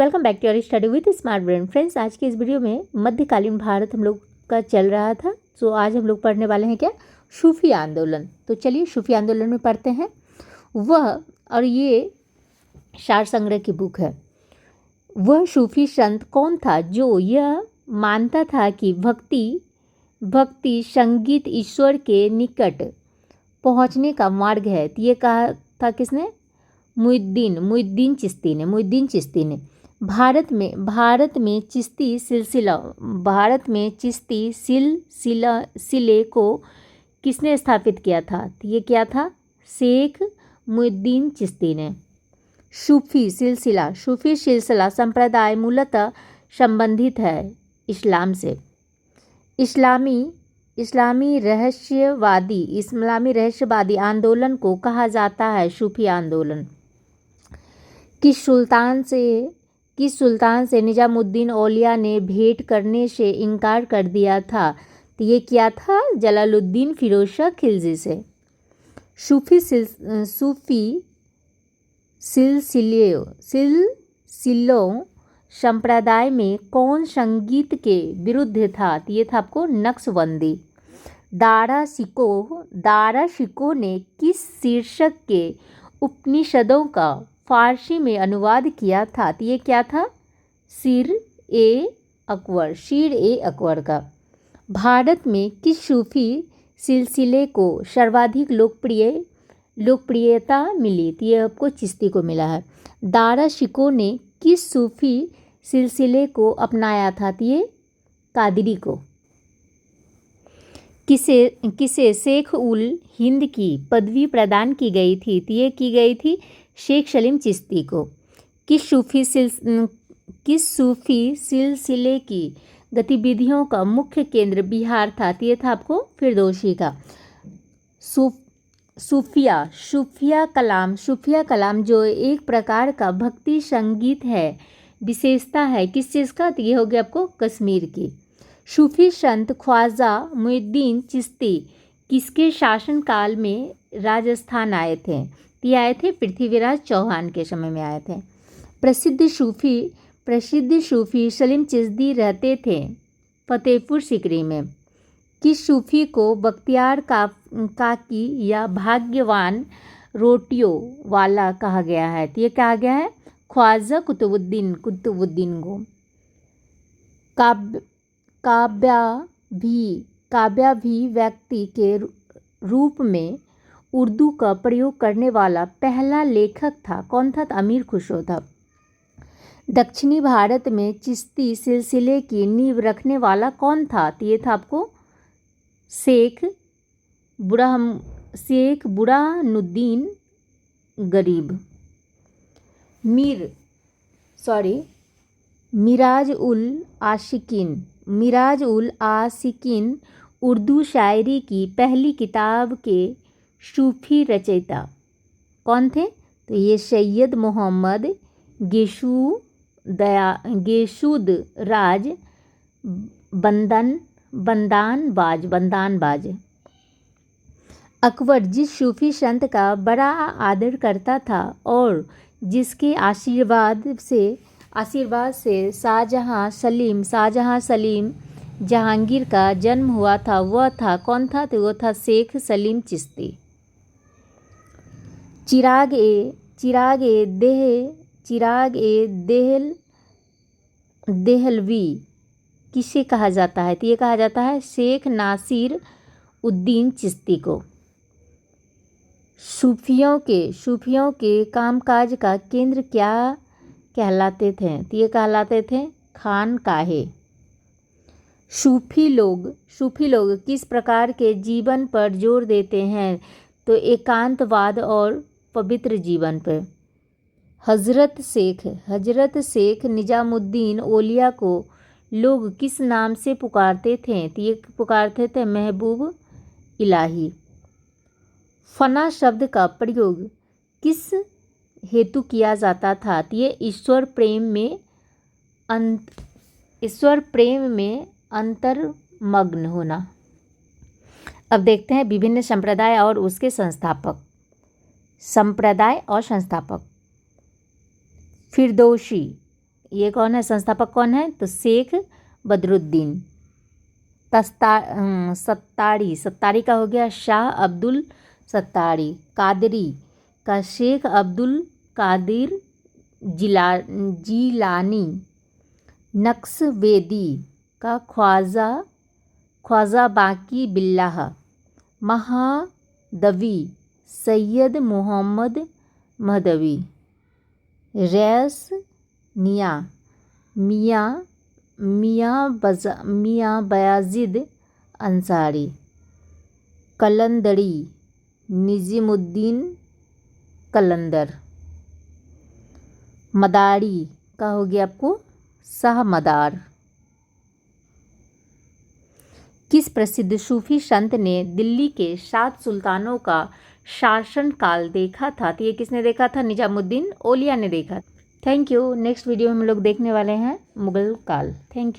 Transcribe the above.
Welcome back to your study with smart brain. Friends, आज के इस वीडियो में मध्यकालीन भारत हम लोग का चल रहा था। तो आज हम लोग पढ़ने वाले हैं क्या, सूफी आंदोलन। तो चलिए सूफी आंदोलन में पढ़ते हैं। और ये सार संग्रह की बुक है। वह सूफी संत कौन था जो यह मानता था कि भक्ति संगीत ईश्वर के निकट पहुंचने का मार्ग है। तो ये कहा था किसने? मुइनुद्दीन चिश्ती ने। भारत में चिश्ती सिलसिले को किसने स्थापित किया था? तो ये क्या था? शेख मुइनुद्दीन चिश्ती ने। सूफी सिलसिला संप्रदाय मूलतः संबंधित है इस्लाम से। इस्लामी रहस्यवादी आंदोलन को कहा जाता है सूफी आंदोलन। किस सुल्तान से निजामुद्दीन औलिया ने भेंट करने से इनकार कर दिया था? तो ये क्या था? जलालुद्दीन फिरोज शाह खिलजी से। सूफी सिलसिलों संप्रदाय में कौन संगीत के विरुद्ध था? तो ये था आपको नक्शबंदी। दारा शिकोह ने किस शीर्षक के उपनिषदों का फारसी में अनुवाद किया था? तो ये क्या था? शीर ए अकबर का। भारत में किस सूफी सिलसिले को सर्वाधिक लोकप्रियता मिली? तो ये आपको चिश्ती को मिला है। दारा शिकोह ने किस सूफी सिलसिले को अपनाया था? तो ये कादरी को। किसे शेख उल हिंद की पदवी प्रदान की गई थी? तो ये की गई थी शेख सलीम चिश्ती को। किस सूफी सिलसिले की गतिविधियों का मुख्य केंद्र बिहार था? तो ये था आपको फिरदौसी का। सूफिया कलाम जो एक प्रकार का भक्ति संगीत है, विशेषता है किस चीज़ का? तो ये हो गया आपको कश्मीर की। सूफी संत ख्वाजा मुइनुद्दीन चिश्ती किसके शासनकाल में राजस्थान आए थे? ये आए थे पृथ्वीराज चौहान के समय में आए थे। प्रसिद्ध सूफी सलीम चिश्ती रहते थे फतेहपुर सीकरी में। किस सूफी को बख्तियार काकी या भाग्यवान रोटियों वाला कहा गया है? तो ये कहा गया है ख्वाजा कुतुबुद्दीन को। काव्या भी व्यक्ति के रूप में उर्दू का प्रयोग करने वाला पहला लेखक था। कौन था? अमीर खुसरो था। दक्षिणी भारत में चिश्ती सिलसिले की नींव रखने वाला कौन था? तो ये था आपको शेख बुरहानुद्दीन गरीब। मिराज उल आशिकीन उर्दू शायरी की पहली किताब के सूफी रचयिता कौन थे? तो ये सैयद मोहम्मद गेशुद राज बंदानबाज। अकबर जिस सूफी संत का बड़ा आदर करता था और जिसके आशीर्वाद से शाहजहां सलीम जहांगीर का जन्म हुआ था, वह था कौन था? तो वो था शेख सलीम चिश्ती। चिराग ए देहलवी किसे कहा जाता है? तो ये कहा जाता है शेख नासिर उद्दीन चिश्ती को। सूफियों के कामकाज का केंद्र क्या कहलाते थे? तो ये कहलाते थे खानकाहे। सूफी लोग किस प्रकार के जीवन पर जोर देते हैं? तो एकांतवाद और पवित्र जीवन पर। हजरत शेख निजामुद्दीन औलिया को लोग किस नाम से पुकारते थे? तो ये पुकारते थे महबूब इलाही। फना शब्द का प्रयोग किस हेतु किया जाता था? तो ये ईश्वर प्रेम में अंतर्मग्न होना। अब देखते हैं विभिन्न संप्रदाय और उसके संस्थापक। फिरदौसी ये कौन है, संस्थापक कौन है, तो शेख बदरुद्दीन। सत्तारी का हो गया शाह अब्दुल सत्तारी। कादरी का शेख अब्दुल कादिर जीलानी। नक्शवेदी का ख्वाजा बाकी बिल्लाह। महादवी सैयद मोहम्मद महदवी। रैस मियाँ बयाजिद अंसारी। कलंदरी निज़ामुद्दीन कलंदर। मदारी का हो गया आपको शाह मदार। किस प्रसिद्ध सूफी संत ने दिल्ली के 7 सुल्तानों का शासनकाल देखा था? तो ये किसने देखा था? निजामुद्दीन औलिया ने देखा। Thank you. नेक्स्ट वीडियो में हम लोग देखने वाले हैं मुगल काल। Thank you.